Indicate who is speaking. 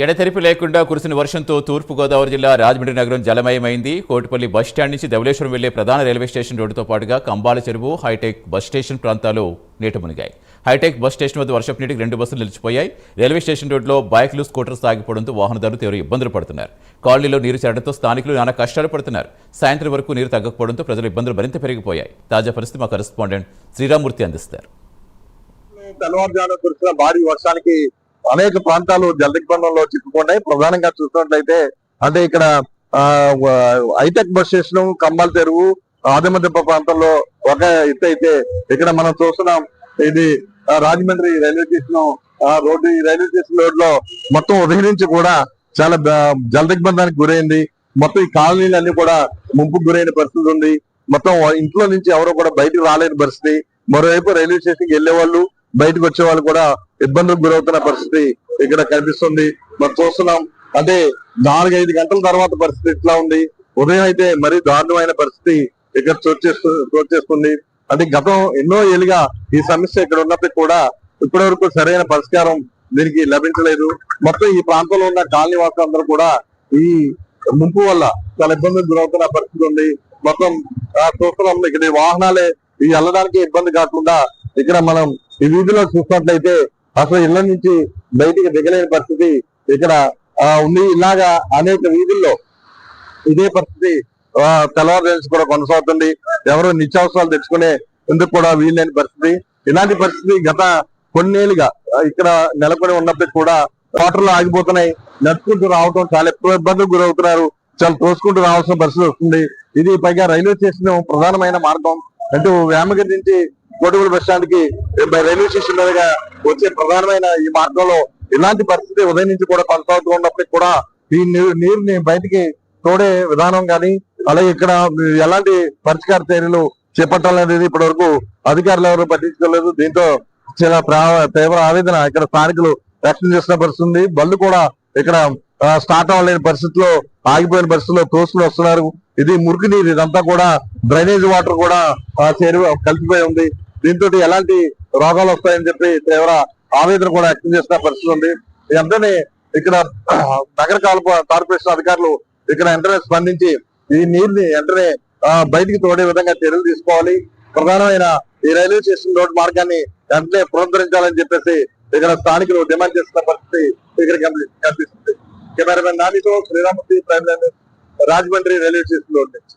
Speaker 1: ఎడతెరిపి లేకుండా కురిసిన వర్షంతో తూర్పుగోదావరి జిల్లా రాజమండ్రి నగరం జలమయమైంది. కోటిపల్లి బస్టాండ్ నుంచి ధవళేశ్వరం వెళ్లే ప్రధాన రైల్వే స్టేషన్ రోడ్డుతో పాటుగా కంబాల చెరువు, హైటెక్ బస్ స్టేషన్ ప్రాంతాలు నీట మునిగాయి. హైటెక్ బస్ స్టేషన్ వద్ద వర్షపు నీటికి 2 బస్సులు నిలిచిపోయాయి. రైల్వే స్టేషన్ రోడ్లో బైక్లు, స్కూటర్స్ సాగిపోవడంతో వాహనదారులు తీవ్ర ఇబ్బందులు పడుతున్నారు. కాలనీలో నీరు చేరడంతో స్థానికులు నానా కష్టాలు పడుతున్నారు. సాయంత్రం వరకు నీరు తగ్గకపోవడంతో ప్రజల ఇబ్బందులు మరింత పెరిగిపోయాయి. తాజా పరిస్థితి మా కరెస్పాండెంట్ శ్రీరామూర్తి అందిస్తారు.
Speaker 2: తెల్లవారుజామున కురిసిన భారీ వర్షానికి అనేక ప్రాంతాలు జలదిగ్బంధంలో చిక్కుకున్నాయి. ప్రధానంగా చూసినట్లయితే అంటే ఇక్కడ హైటెక్ బస్ స్టేషన్, కంబాల చెరువు, ఆదిమదిప్ప ప్రాంతంలో ఒక ఎత్తు అయితే ఇక్కడ మనం చూస్తున్నాం. ఇది రాజమండ్రి రైల్వే స్టేషన్ రోడ్డు. ఈ రైల్వే స్టేషన్ రోడ్ లో మొత్తం ఉదయం నుంచి కూడా చాలా జలదిగ్బంధానికి గురైంది. మొత్తం ఈ కాలనీలన్నీ కూడా ముంపుకు గురైన పరిస్థితి ఉంది. మొత్తం ఇంట్లో నుంచి ఎవరో కూడా బయటకు రాలేని పరిస్థితి. మరోవైపు రైల్వే స్టేషన్కి వెళ్లే వాళ్ళు, బయటకు వచ్చే వాళ్ళు కూడా ఇబ్బందులకు గురవుతున్న పరిస్థితి ఇక్కడ కనిపిస్తుంది. మనం చూస్తున్నాం. అంటే 4-5 గంటల తర్వాత పరిస్థితి ఇట్లా ఉంది. ఉదయం అయితే మరీ దారుణమైన పరిస్థితి ఇక్కడ చోటు చేసుకుంది. అంటే గతం ఎన్నో ఏళ్ళుగా ఈ సమస్య ఇక్కడ ఉన్నప్పటికీ కూడా ఇప్పటి వరకు సరైన పరిష్కారం దీనికి లభించలేదు. మొత్తం ఈ ప్రాంతంలో ఉన్న కాలనీ వాసులందరూ కూడా ఈ ముంపు వల్ల చాలా ఇబ్బందులకు గురవుతున్న పరిస్థితి ఉంది. మొత్తం చూస్తున్నాం. ఇక్కడ వాహనాలే ఈ వెళ్ళడానికి ఇబ్బంది కాకుండా ఇక్కడ మనం ఈ వీధిలో చూసినట్లయితే అసలు ఇళ్ల నుంచి బయటికి దిగలేని పరిస్థితి ఇక్కడ ఉంది. ఇలాగా అనేక వీధుల్లో ఇదే పరిస్థితి తెల్లవారు కూడా కొనసాగుతుంది. ఎవరు నిత్యావసరాలు తెచ్చుకునే ఎందుకు కూడా వీల్లేని పరిస్థితి. ఇలాంటి పరిస్థితి గత కొన్నేళ్లుగా ఇక్కడ నెలకొని ఉన్నప్పటికీ కూడా వాటర్లు ఆగిపోతున్నాయి. నడుచుకుంటూ రావడం చాలా ఎక్కువ ఇబ్బందులకు గురవుతున్నారు. చాలా తోసుకుంటూ రావాల్సిన పరిస్థితి వస్తుంది. ఇది పైగా రైల్వే స్టేషన్ ప్రధానమైన మార్గం. అంటే వేమగిరి నుంచి కోటిపల్లి బస్ స్టాండ్ కి రైల్వే స్టేషన్ మీదుగా వచ్చే ప్రధానమైన ఈ మార్గంలో ఇలాంటి పరిస్థితి ఉదయం నుంచి కూడా కొనసాగుతూ ఉన్నప్పటికీ కూడా ఈ నీరుని బయటికి తోడే విధానం కానీ, అలాగే ఇక్కడ ఎలాంటి పరిష్కార చర్యలు చేపట్టాలనేది ఇప్పటి వరకు అధికారులు ఎవరు పట్టించుకోలేదు. దీంతో చాలా తీవ్ర ఆవేదన ఇక్కడ స్థానికులు వ్యక్తం చేసిన పరిస్థితి. బళ్ళు కూడా ఇక్కడ స్టార్ట్ అవ్వలేని పరిస్థితిలో, ఆగిపోయిన పరిస్థితిలో తోసుకుని వస్తున్నారు. ఇది మురికి నీరు, ఇదంతా కూడా డ్రైనేజ్ వాటర్ కూడా కలిసిపోయి ఉంది. దీంతో ఎలాంటి రోగాలు వస్తాయని చెప్పి తీవ్ర ఆవేదన కూడా వ్యక్తం చేసిన పరిస్థితి ఉంది. వెంటనే ఇక్కడ నగర కార్పొరేషన్ అధికారులు ఇక్కడ వెంటనే స్పందించి ఈ నీరుని వెంటనే బయటికి తోడే విధంగా చర్యలు తీసుకోవాలి. ప్రధానమైన ఈ రైల్వే స్టేషన్ రోడ్ మార్గాన్ని వెంటనే పునరుద్ధరించాలని చెప్పేసి ఇక్కడ స్థానికులు డిమాండ్ చేస్తున్న పరిస్థితి ఇక్కడ కనిపిస్తుంది. కెమెరామెన్ నానితో Sriramamurthy, Prime Line, Rajahmundry railway station road నుంచి.